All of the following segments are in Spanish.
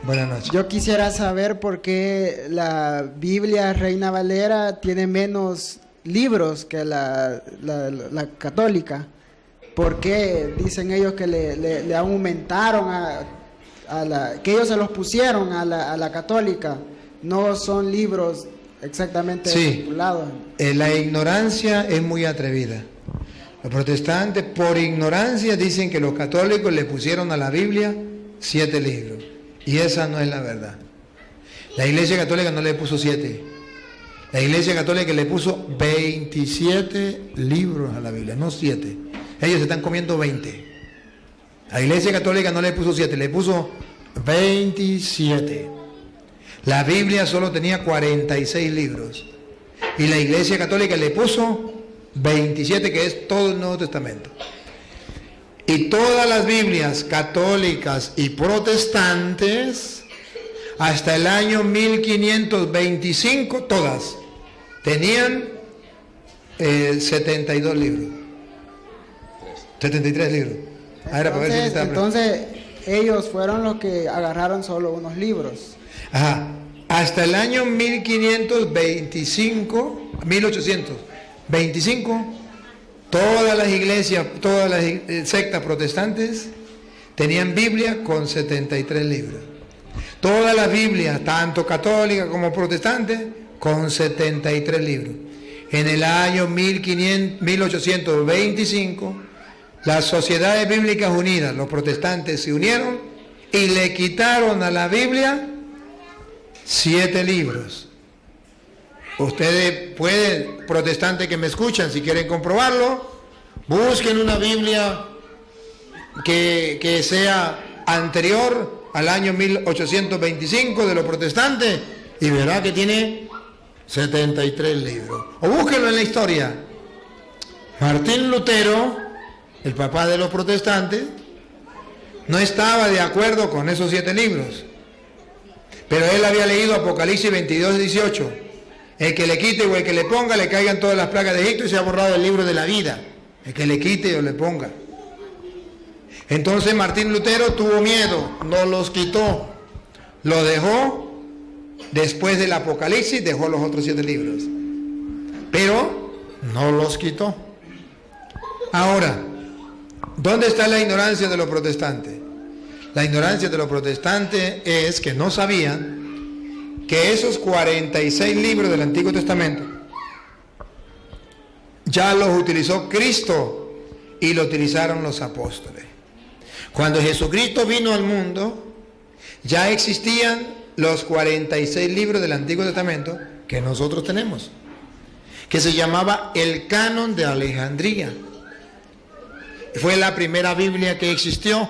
Buenas noches. Yo quisiera saber por qué la Biblia Reina Valera tiene menos libros que la católica. ¿Por qué dicen ellos que le aumentaron que ellos se los pusieron a la católica? No son libros exactamente estipulados. La ignorancia es muy atrevida. Los protestantes, por ignorancia, dicen que los católicos le pusieron a la Biblia 7 libros. Y esa no es la verdad. La Iglesia Católica no le puso 7. La Iglesia Católica le puso 27 libros a la Biblia, no 7. Ellos se están comiendo 20. La Iglesia Católica no le puso 7, le puso 27. La Biblia solo tenía 46 libros. Y la Iglesia Católica le puso 27, que es todo el Nuevo Testamento. Y todas las Biblias católicas y protestantes, hasta el año 1525, todas tenían 72 libros. 73 libros. Entonces, ellos fueron los que agarraron solo unos libros. Ajá. Hasta el año 1825, todas las iglesias, todas las sectas protestantes tenían Biblia con 73 libros. Todas las Biblias, tanto católicas como protestantes, con 73 libros. En el año 1825, las Sociedades Bíblicas Unidas, los protestantes se unieron y le quitaron a la Biblia 7 libros. Ustedes pueden, protestantes que me escuchan, si quieren comprobarlo, busquen una Biblia que sea anterior al año 1825 de los protestantes y verá que tiene 73 libros. O búsquenlo en la historia. Martín Lutero, el papá de los protestantes, no estaba de acuerdo con esos 7 libros, pero él había leído Apocalipsis 22:18. El que le quite o el que le ponga, le caigan todas las plagas de Egipto y se ha borrado el libro de la vida. El que le quite o le ponga. Entonces Martín Lutero tuvo miedo, no los quitó. Lo dejó, después del Apocalipsis, dejó los otros 7 libros. Pero no los quitó. Ahora, ¿dónde está la ignorancia de los protestantes? La ignorancia de los protestantes es que no sabían que esos 46 libros del Antiguo Testamento ya los utilizó Cristo y lo utilizaron los apóstoles. Cuando Jesucristo vino al mundo, ya existían los 46 libros del Antiguo Testamento que nosotros tenemos, que se llamaba el Canon de Alejandría. Fue la primera Biblia que existió,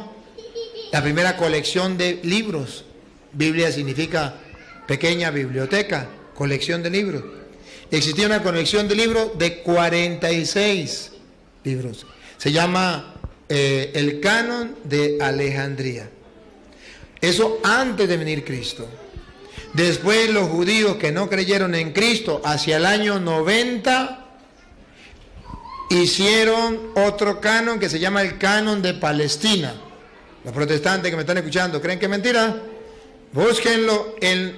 la primera colección de libros. Biblia significa pequeña biblioteca, colección de libros. Existía una colección de libros de 46 libros. Se llama el Canon de Alejandría. Eso antes de venir Cristo. Después los judíos que no creyeron en Cristo, hacia el año 90, hicieron otro canon que se llama el Canon de Palestina. Los protestantes que me están escuchando, ¿creen que es mentira? Búsquenlo,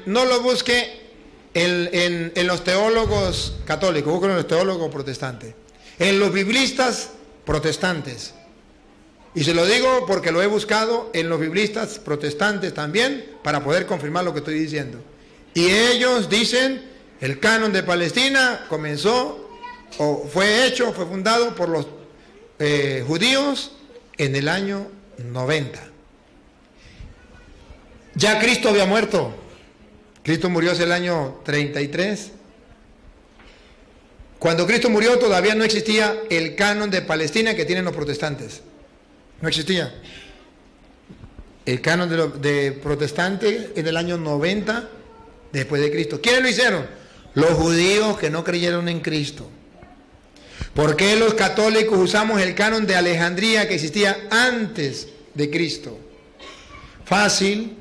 no lo busque en los teólogos católicos, búsquenlo en los teólogos protestantes, en los biblistas protestantes. Y se lo digo porque lo he buscado en los biblistas protestantes también, para poder confirmar lo que estoy diciendo. Y ellos dicen, el Canon de Palestina comenzó, o fue fundado por los judíos en el año 90. Ya Cristo había muerto. Cristo murió hace el año 33. Cuando Cristo murió todavía no existía el canon de Palestina que tienen los protestantes. No existía. El canon de protestantes en el año 90 después de Cristo. ¿Quiénes lo hicieron? Los judíos que no creyeron en Cristo. ¿Por qué los católicos usamos el canon de Alejandría que existía antes de Cristo? Fácil.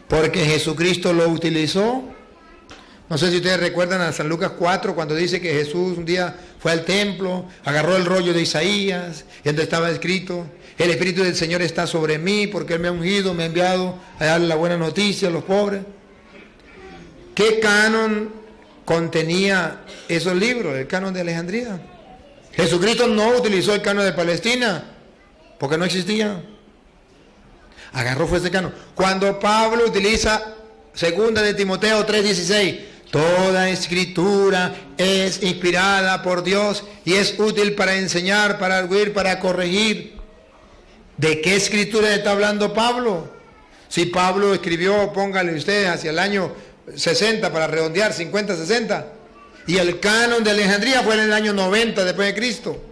Porque Jesucristo lo utilizó. No sé si ustedes recuerdan a San Lucas 4, cuando dice que Jesús un día fue al templo, agarró el rollo de Isaías, y donde estaba escrito, El Espíritu del Señor está sobre mí porque Él me ha ungido, me ha enviado a darle la buena noticia a los pobres. ¿Qué canon contenía esos libros? El canon de Alejandría. Jesucristo no utilizó el canon de Palestina porque no existía. Agarró fue ese canon. Cuando Pablo utiliza 2 de Timoteo 3:16, toda escritura es inspirada por Dios y es útil para enseñar, para arguir, para corregir. ¿De qué escritura está hablando Pablo? Si Pablo escribió, póngale usted, hacia el año 60 para redondear, 50, 60. Y el canon de Alejandría fue en el año 90 después de Cristo.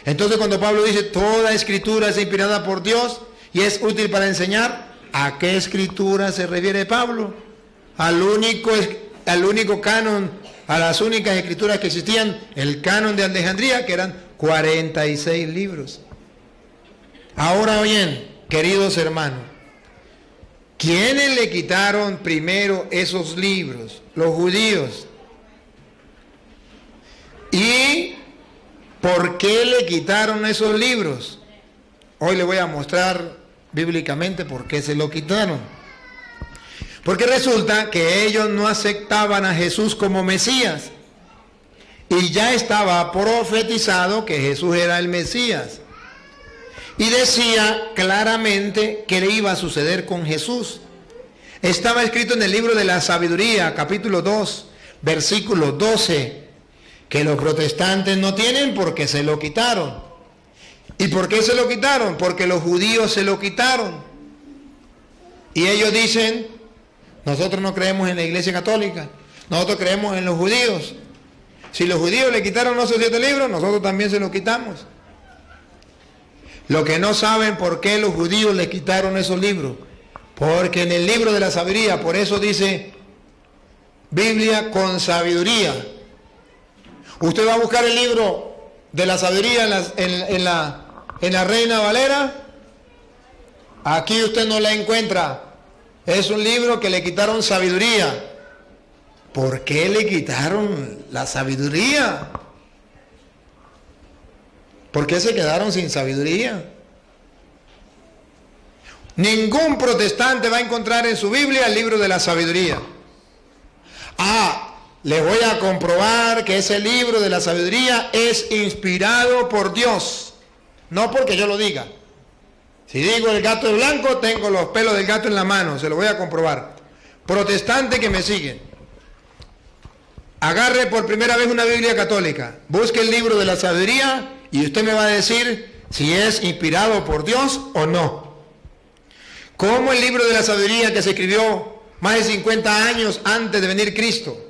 Entonces cuando Pablo dice, toda escritura es inspirada por Dios y es útil para enseñar, ¿a qué escritura se refiere Pablo? Al único canon, a las únicas escrituras que existían, el canon de Alejandría, que eran 46 libros. Ahora bien, queridos hermanos, ¿quiénes le quitaron primero esos libros? Los judíos. ¿Y por qué le quitaron esos libros? Hoy le voy a mostrar bíblicamente por qué se lo quitaron. Porque resulta que ellos no aceptaban a Jesús como Mesías. Y ya estaba profetizado que Jesús era el Mesías. Y decía claramente que le iba a suceder con Jesús. Estaba escrito en el libro de la Sabiduría, capítulo 2, versículo 12, que los protestantes no tienen porque se lo quitaron. ¿Y por qué se lo quitaron? Porque los judíos se lo quitaron. Y ellos dicen, nosotros no creemos en la Iglesia Católica, nosotros creemos en los judíos. Si los judíos le quitaron esos 7 libros, nosotros también se los quitamos. Lo que no saben por qué los judíos le quitaron esos libros. Porque en el libro de la sabiduría, por eso dice Biblia con sabiduría. Usted va a buscar el libro de la sabiduría en la Reina Valera. Aquí usted no la encuentra. Es un libro que le quitaron sabiduría. ¿Por qué le quitaron la sabiduría? ¿Por qué se quedaron sin sabiduría? Ningún protestante va a encontrar en su Biblia el libro de la sabiduría. Les voy a comprobar que ese libro de la sabiduría es inspirado por Dios. No porque yo lo diga. Si digo el gato es blanco, tengo los pelos del gato en la mano. Se lo voy a comprobar. Protestante que me siguen. Agarre por primera vez una Biblia católica. Busque el libro de la sabiduría y usted me va a decir si es inspirado por Dios o no. Como el libro de la sabiduría que se escribió más de 50 años antes de venir Cristo.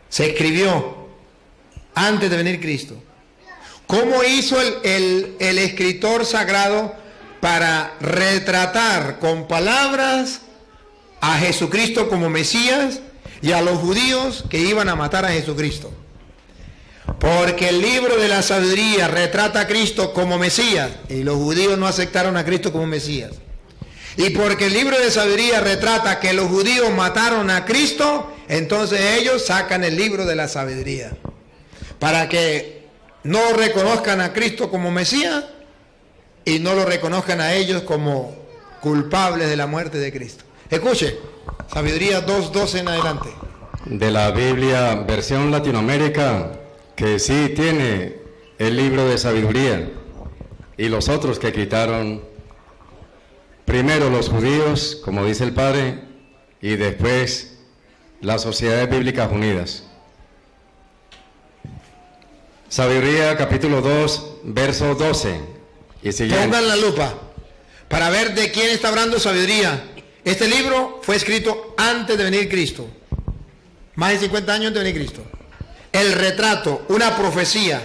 Se escribió antes de venir Cristo. ¿Cómo hizo el escritor sagrado para retratar con palabras a Jesucristo como Mesías y a los judíos que iban a matar a Jesucristo? Porque el libro de la sabiduría retrata a Cristo como Mesías y los judíos no aceptaron a Cristo como Mesías. Y porque el libro de sabiduría retrata que los judíos mataron a Cristo, entonces ellos sacan el libro de la sabiduría para que no reconozcan a Cristo como Mesías y no lo reconozcan a ellos como culpables de la muerte de Cristo. Escuche, Sabiduría 2:12 en adelante. De la Biblia versión Latinoamérica, que sí tiene el libro de sabiduría, y los otros que quitaron, primero los judíos, como dice el Padre, y después las Sociedades Bíblicas Unidas. Sabiduría capítulo 2, verso 12 y siguiente. Pongan la lupa para ver de quién está hablando sabiduría. Este libro fue escrito antes de venir Cristo, más de 50 años antes de venir Cristo. El retrato, una profecía.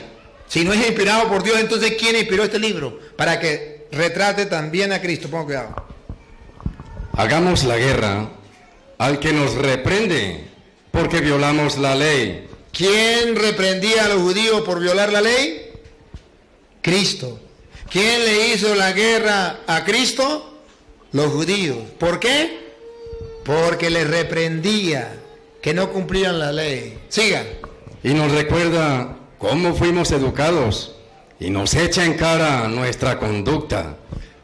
Si no es inspirado por Dios, entonces ¿quién inspiró este libro? Para que retrate también a Cristo. Ponga cuidado. Hagamos la guerra al que nos reprende porque violamos la ley. ¿Quién reprendía a los judíos por violar la ley? Cristo. ¿Quién le hizo la guerra a Cristo? Los judíos. ¿Por qué? Porque les reprendía que no cumplían la ley. Sigan. Y nos recuerda cómo fuimos educados y nos echa en cara nuestra conducta.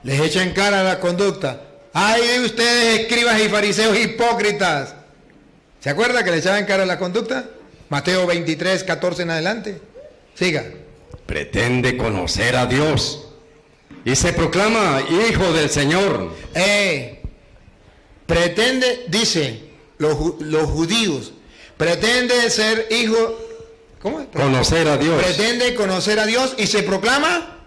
Les echa en cara la conducta. ¡Ay de ustedes, escribas y fariseos hipócritas! ¿Se acuerda que le echaban en cara la conducta? Mateo 23, 14 en adelante. Siga. Pretende conocer a Dios y se proclama hijo del Señor. Pretende, dice, los judíos, pretende ser hijo, ¿cómo es? Conocer a Dios. Pretende conocer a Dios y se proclama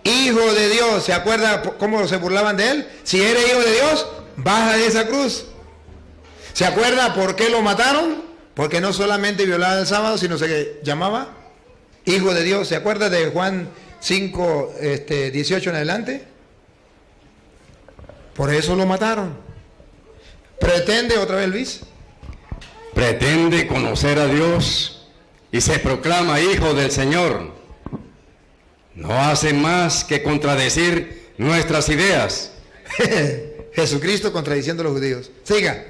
hijo de Dios. ¿Se acuerda cómo se burlaban de él? Si eres hijo de Dios, baja de esa cruz. ¿Se acuerda por qué lo mataron? Porque no solamente violaba el sábado, sino se llamaba hijo de Dios. ¿Se acuerda de Juan 5, 18 en adelante? Por eso lo mataron. Pretende, otra vez Luis. Pretende conocer a Dios y se proclama hijo del Señor. No hace más que contradecir nuestras ideas. Jesucristo contradiciendo a los judíos. Siga.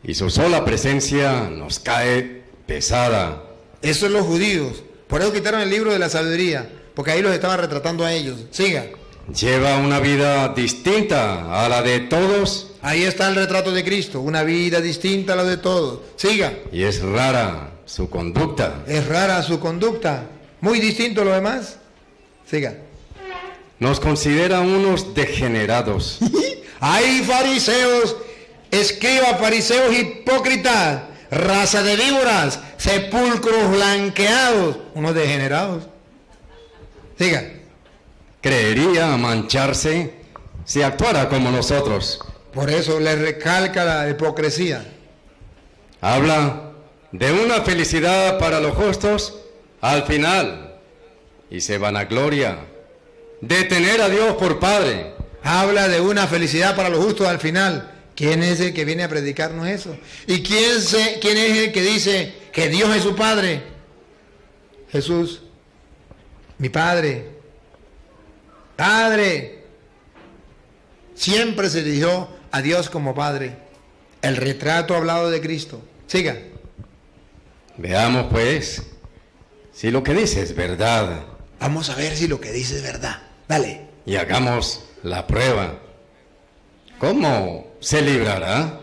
Y su sola presencia nos cae pesada. Eso es los judíos. Por eso quitaron el libro de la sabiduría, porque ahí los estaban retratando a ellos. Siga. Lleva una vida distinta a la de todos. Ahí está el retrato de Cristo, una vida distinta a la de todos. Siga. Y es rara su conducta. Es rara su conducta, muy distinto a lo demás. Siga. Nos considera unos degenerados. Hay fariseos, escribas, fariseos hipócritas, raza de víboras, sepulcros blanqueados, unos degenerados. Siga. Creería mancharse si actuara como nosotros. Por eso le recalca la hipocresía. Habla de una felicidad para los justos al final y se vanagloria de tener a Dios por Padre. Habla de una felicidad para los justos al final. ¿Quién es el que viene a predicarnos eso? ¿Y quién es el que dice que Dios es su Padre? Jesús, mi Padre. Padre. Siempre se dirigió a Dios como Padre. El retrato hablado de Cristo. Siga. Veamos pues si lo que dice es verdad. Vamos a ver si lo que dice es verdad. Dale. Y hagamos la prueba. ¿Cómo se librará?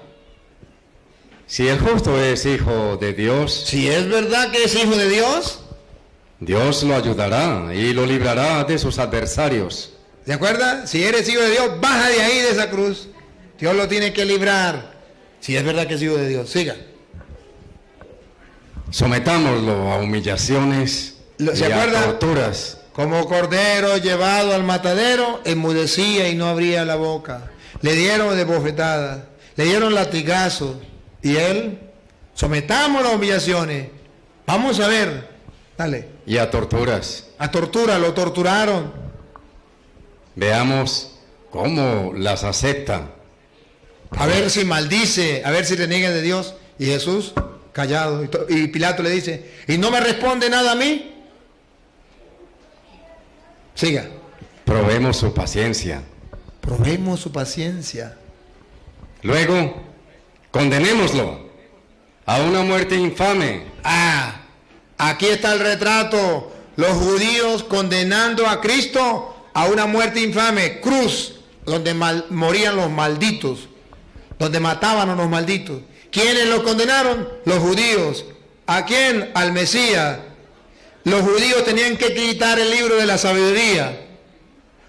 Si el justo es hijo de Dios, Si es verdad que es hijo de Dios, Dios lo ayudará y lo librará de sus adversarios. ¿de acuerdo? Si eres hijo de Dios, baja de ahí de esa cruz. Dios lo tiene que librar. Si es verdad que es hijo de Dios. Siga. Sometámoslo a humillaciones ¿Se y a acuerda? torturas. Como cordero llevado al matadero, enmudecía y no abría la boca. Le dieron de bofetadas, le dieron latigazos. Y él, sometámoslo a humillaciones. Vamos a ver. Dale. Y a torturas. A tortura, lo torturaron. Veamos cómo las acepta. A ver si maldice, a ver si reniega de Dios. Y Jesús, callado. Y Pilato le dice, ¿y no me responde nada a mí? Siga. Probemos su paciencia. Probemos su paciencia. Luego, condenémoslo a una muerte infame. Aquí está el retrato. Los judíos condenando a Cristo a una muerte infame. Cruz, donde morían los malditos. Donde mataban a los malditos. ¿Quiénes lo condenaron? Los judíos. ¿A quién? Al Mesías. Los judíos tenían que quitar el libro de la sabiduría,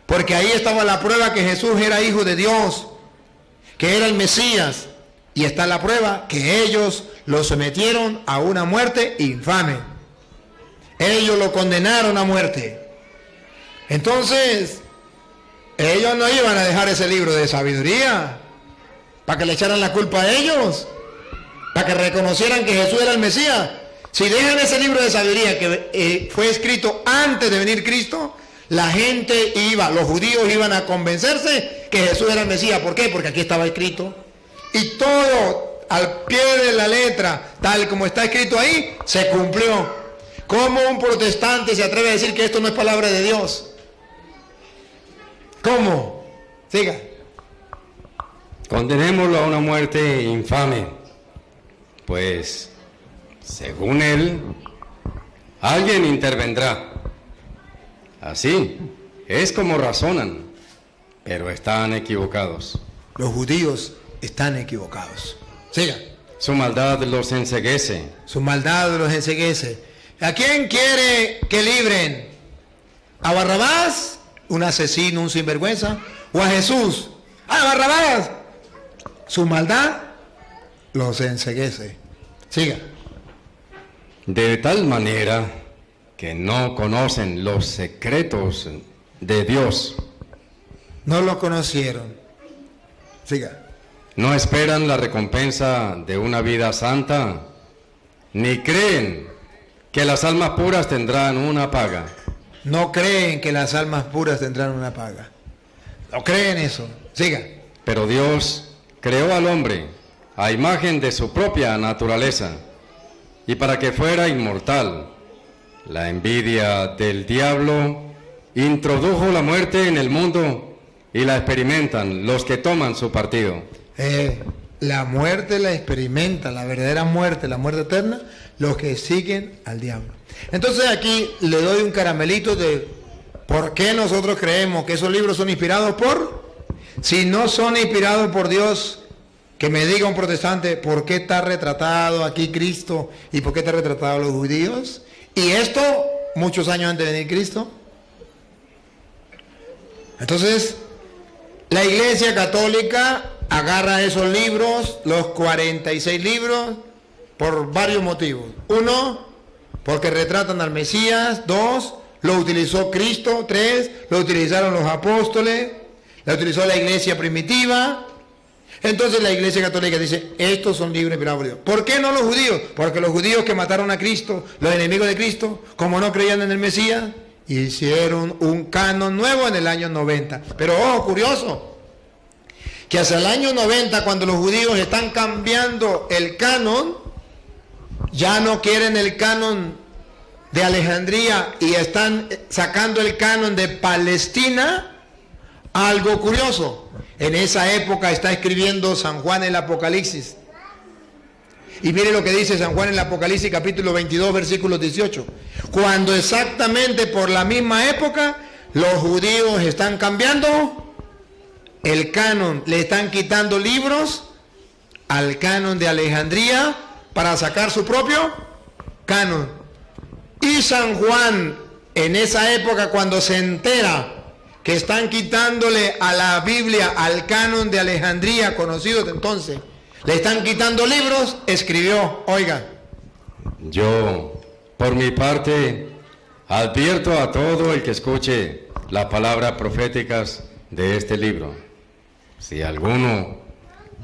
porque ahí estaba la prueba que Jesús era hijo de Dios, que era el Mesías, y está la prueba que ellos lo sometieron a una muerte infame. Ellos lo condenaron a muerte. Entonces, ellos no iban a dejar ese libro de sabiduría para que le echaran la culpa a ellos, para que reconocieran que Jesús era el Mesías. Si dejan ese libro de sabiduría que fue escrito antes de venir Cristo, la gente iba, los judíos iban a convencerse que Jesús era el Mesías. ¿Por qué? Porque aquí estaba escrito. Y todo al pie de la letra, tal como está escrito ahí, se cumplió. ¿Cómo un protestante se atreve a decir que esto no es palabra de Dios? ¿Cómo? Siga. Condenémoslo a una muerte infame, pues, según él, alguien intervendrá. Así es como razonan, pero están equivocados. Los judíos están equivocados. Siga. Su maldad los enceguece. Su maldad los enceguece. ¿A quién quiere que libren? ¿A Barrabás, un asesino, un sinvergüenza? ¿O a Jesús? ¡Ah, Barrabás! Su maldad los enceguece. Siga. De tal manera que no conocen los secretos de Dios. No lo conocieron. Siga. No esperan la recompensa de una vida santa, ni creen que las almas puras tendrán una paga. No creen que las almas puras tendrán una paga. No creen eso. Siga. Pero Dios creó al hombre a imagen de su propia naturaleza, y para que fuera inmortal, la envidia del diablo introdujo la muerte en el mundo y la experimentan los que toman su partido. La muerte la experimentan, la verdadera muerte, la muerte eterna, los que siguen al diablo. Entonces aquí le doy un caramelito de por qué nosotros creemos que esos libros son inspirados por... Si no son inspirados por Dios, que me diga un protestante por qué está retratado aquí Cristo y por qué está retratado los judíos. Y esto muchos años antes de venir Cristo. Entonces, la Iglesia Católica agarra esos libros, los 46 libros, por varios motivos. Uno, porque retratan al Mesías. Dos, lo utilizó Cristo. Tres, lo utilizaron los apóstoles. La utilizó la iglesia primitiva. Entonces la Iglesia Católica dice, estos son libros inspirados por Dios. ¿Por qué no los judíos? Porque los judíos que mataron a Cristo, los enemigos de Cristo, como no creían en el Mesías, hicieron un canon nuevo en el año 90. Pero ojo, curioso, que hacia el año 90, cuando los judíos están cambiando el canon, ya no quieren el canon de Alejandría y están sacando el canon de Palestina. Algo curioso, en esa época está escribiendo San Juan el Apocalipsis. Y mire lo que dice San Juan en el Apocalipsis capítulo 22 versículo 18. Cuando exactamente por la misma época los judíos están cambiando el canon, le están quitando libros al canon de Alejandría para sacar su propio canon. Y San Juan en esa época, cuando se entera que están quitándole a la Biblia, al canon de Alejandría, conocido de entonces, le están quitando libros, escribió, oiga. Yo, por mi parte, advierto a todo el que escuche las palabras proféticas de este libro. Si alguno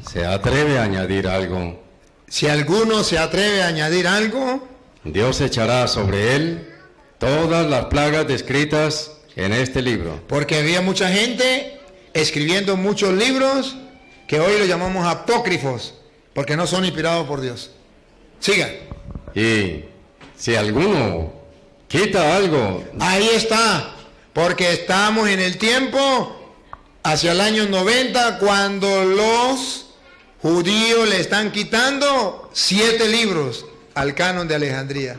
se atreve a añadir algo, Dios echará sobre él todas las plagas descritas en este libro. Porque había mucha gente escribiendo muchos libros que hoy los llamamos apócrifos, porque no son inspirados por Dios. Siga. Y si alguno quita algo, ahí está, porque estamos en el tiempo hacia el año 90, cuando los judíos le están quitando 7 libros al canon de Alejandría.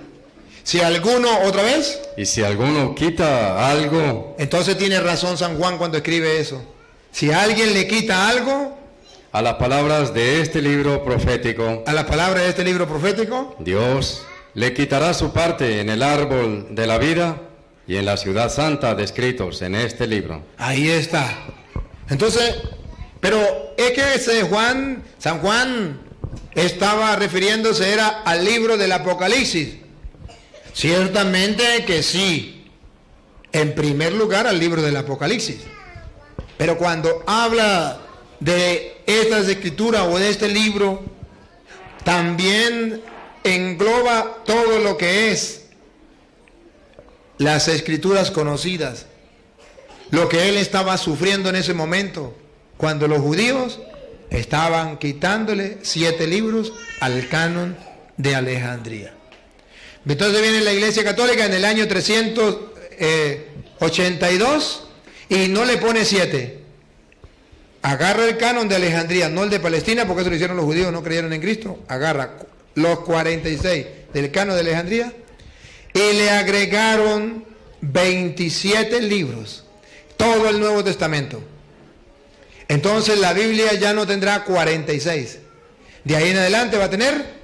Si alguno, otra vez. Y si alguno quita algo, entonces tiene razón San Juan cuando escribe eso. Si alguien le quita algo a las palabras de este libro profético, Dios le quitará su parte en el árbol de la vida y en la ciudad santa descritos en este libro. Ahí está. Entonces, pero es que San Juan estaba refiriéndose al libro del Apocalipsis. Ciertamente que sí, en primer lugar al libro del Apocalipsis. Pero cuando habla de estas escrituras o de este libro, también engloba todo lo que es las escrituras conocidas, lo que él estaba sufriendo en ese momento, cuando los judíos estaban quitándole 7 libros al canon de Alejandría. Entonces viene la Iglesia Católica en el año 382 y no le pone 7. Agarra el canon de Alejandría, no el de Palestina, porque eso lo hicieron los judíos, no creyeron en Cristo. Agarra los 46 del canon de Alejandría y le agregaron 27 libros, todo el Nuevo Testamento. Entonces la Biblia ya no tendrá 46. De ahí en adelante va a tener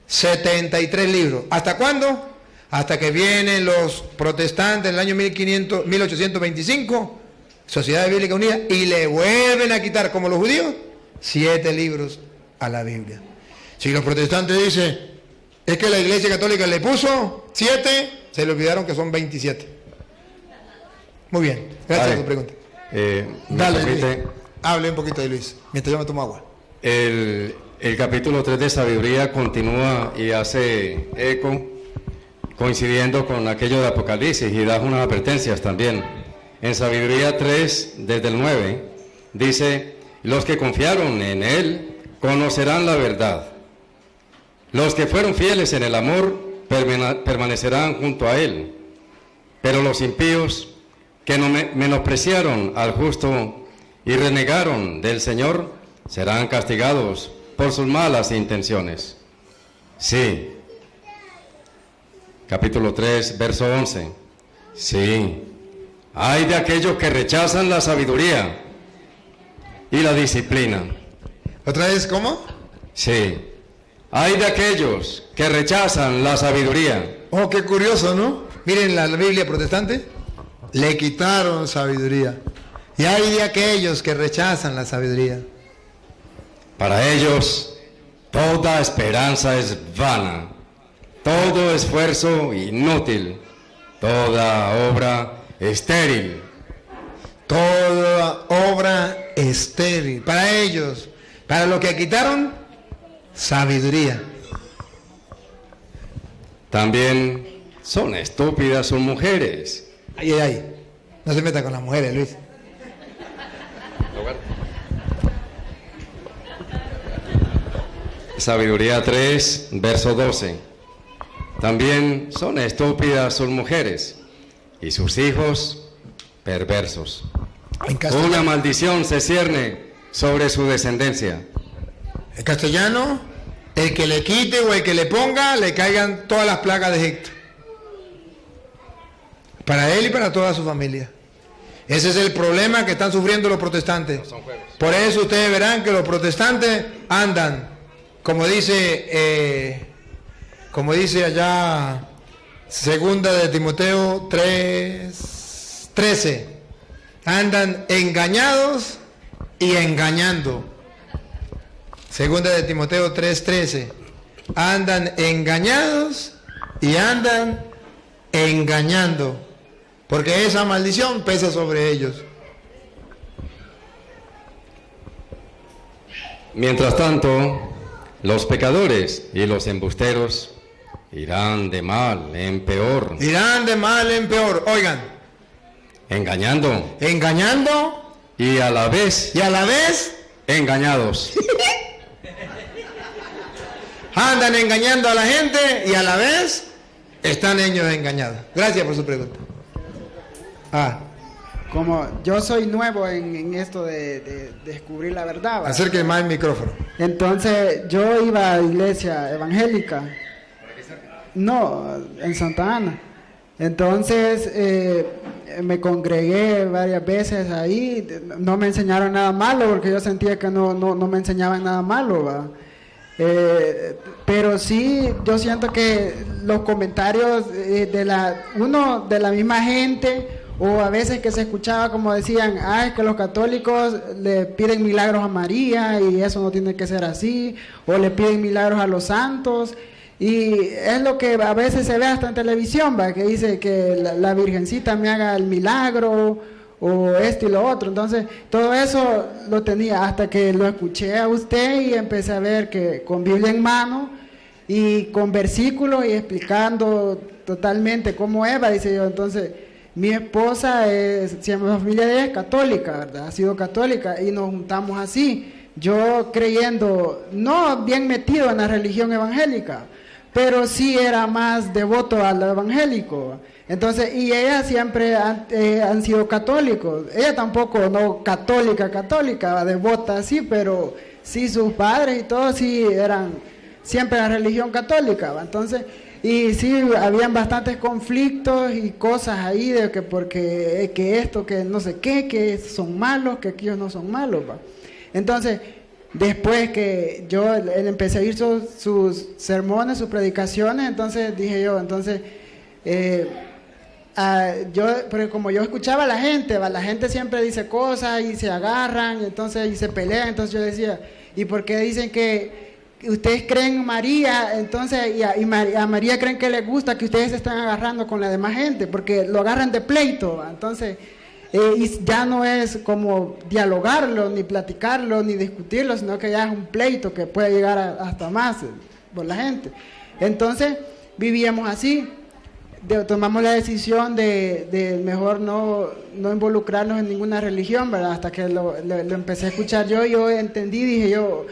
73 libros. ¿Hasta cuándo? Hasta que vienen los protestantes en el año 1825, Sociedad Bíblica Unida, y le vuelven a quitar, como los judíos, 7 libros a la Biblia. Si los protestantes dicen, es que la Iglesia Católica le puso 7, se le olvidaron que son 27. Muy bien, gracias por tu pregunta. Dale, Luis. Hable un poquito de Luis, mientras yo me tomo agua. El capítulo 3 de Sabiduría continúa y hace eco, coincidiendo con aquello de Apocalipsis, y da unas advertencias también. En Sabiduría 3, desde el 9, dice: los que confiaron en Él conocerán la verdad. Los que fueron fieles en el amor permanecerán junto a Él. Pero los impíos que no menospreciaron al justo y renegaron del Señor serán castigados por sus malas intenciones. Sí. Capítulo 3, verso 11. Sí. Hay de aquellos que rechazan la sabiduría y la disciplina. ¿Otra vez cómo? Sí. Hay de aquellos que rechazan la sabiduría. Oh, qué curioso, ¿no? Miren la Biblia protestante. Le quitaron sabiduría. Y hay de aquellos que rechazan la sabiduría. Para ellos, toda esperanza es vana, todo esfuerzo inútil, toda obra estéril. Toda obra estéril. Para ellos, para los que quitaron sabiduría. También son estúpidas sus mujeres. Ay, ay, ay. No se meta con las mujeres, Luis. Sabiduría 3, verso 12. También son estúpidas sus mujeres y sus hijos perversos. Una maldición se cierne sobre su descendencia. En castellano, el que le quite o el que le ponga, le caigan todas las plagas de Egipto. Para él y para toda su familia. Ese es el problema que están sufriendo los protestantes. Por eso ustedes verán que los protestantes andan, como dice allá, segunda de Timoteo 3:13, andan engañados y engañando. Segunda de Timoteo 3:13, andan engañados y andan engañando, porque esa maldición pesa sobre ellos. Mientras tanto, los pecadores y los embusteros irán de mal en peor. Irán de mal en peor. Oigan. Engañando. Engañando. Y a la vez. Engañados. Andan engañando a la gente y a la vez están ellos engañados. Gracias por su pregunta. Como yo soy nuevo en esto de descubrir la verdad, ¿verdad? Acerque más el micrófono. Entonces yo iba a iglesia evangélica. No, en Santa Ana. Entonces me congregué varias veces ahí. No me enseñaron nada malo porque yo sentía que no me enseñaban nada malo, ¿va? Pero sí, yo siento que los comentarios de la misma gente, o a veces que se escuchaba como decían, es que los católicos le piden milagros a María y eso no tiene que ser así, o le piden milagros a los santos, y es lo que a veces se ve hasta en televisión, ¿va? Que dice que la Virgencita me haga el milagro, o esto y lo otro. Entonces todo eso lo tenía hasta que lo escuché a usted y empecé a ver que con Biblia en mano y con versículos y explicando totalmente cómo es, dice yo. Entonces mi esposa siempre la familia de ella es católica, ¿verdad? Ha sido católica y nos juntamos así, yo creyendo, no bien metido en la religión evangélica, pero sí era más devoto al evangélico. Entonces, y ellas siempre han sido católicos. Ella tampoco, no católica, devota así, pero sí sus padres y todos sí eran siempre la religión católica, ¿va? Entonces, Y sí, habían bastantes conflictos y cosas ahí de que porque que esto, que no sé qué, que son malos, que aquellos no son malos, ¿va? Entonces, después que yo él empecé a oír sus sermones, sus predicaciones, entonces dije yo, entonces, porque como yo escuchaba a la gente siempre dice cosas y se agarran, entonces, y se pelean, entonces yo decía, ¿y por qué dicen que ustedes creen en María, entonces, a María creen que les gusta que ustedes se están agarrando con la demás gente, porque lo agarran de pleito, ¿va? Entonces, y ya no es como dialogarlo, ni platicarlo, ni discutirlo, sino que ya es un pleito que puede llegar hasta más por la gente. Entonces, vivíamos así, tomamos la decisión de mejor no involucrarnos en ninguna religión, ¿verdad? Hasta que lo empecé a escuchar yo entendí, dije yo,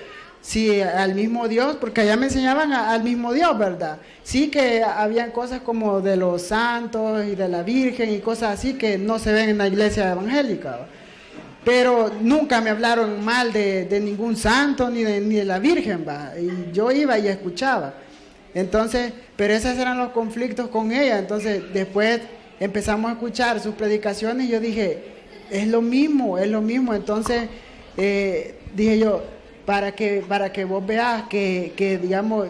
sí, al mismo Dios, porque allá me enseñaban al mismo Dios, ¿verdad? Sí que habían cosas como de los santos y de la Virgen y cosas así que no se ven en la iglesia evangélica, ¿va? Pero nunca me hablaron mal de ningún santo ni de la Virgen, ¿va? Y yo iba y escuchaba. Entonces, pero esos eran los conflictos con ella. Entonces, después empezamos a escuchar sus predicaciones y yo dije, es lo mismo. Entonces, dije yo, para que vos veas que digamos,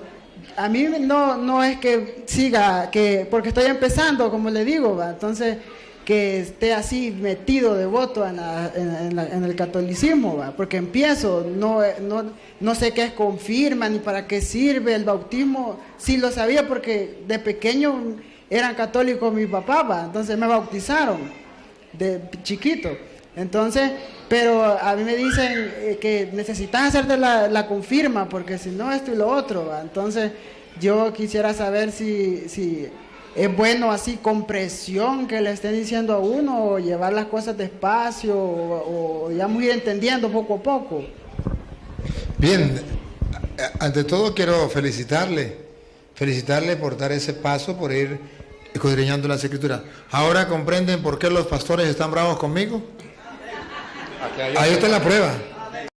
a mí no es que siga, porque estoy empezando, como le digo, ¿va? Entonces, que esté así metido devoto en el catolicismo, ¿va? Porque empiezo, no sé qué es confirma ni para qué sirve el bautismo. Sí lo sabía porque de pequeño eran católicos mi papá, ¿va? Entonces me bautizaron de chiquito. Entonces, pero a mí me dicen que necesitas hacerte la confirma, porque si no esto y lo otro, ¿va? Entonces yo quisiera saber si es bueno así con presión que le estén diciendo a uno, o llevar las cosas despacio, o ya muy entendiendo poco a poco. Bien, ante todo quiero felicitarle por dar ese paso, por ir escudriñando las Escrituras. ¿Ahora comprenden por qué los pastores están bravos conmigo? Ahí está la prueba.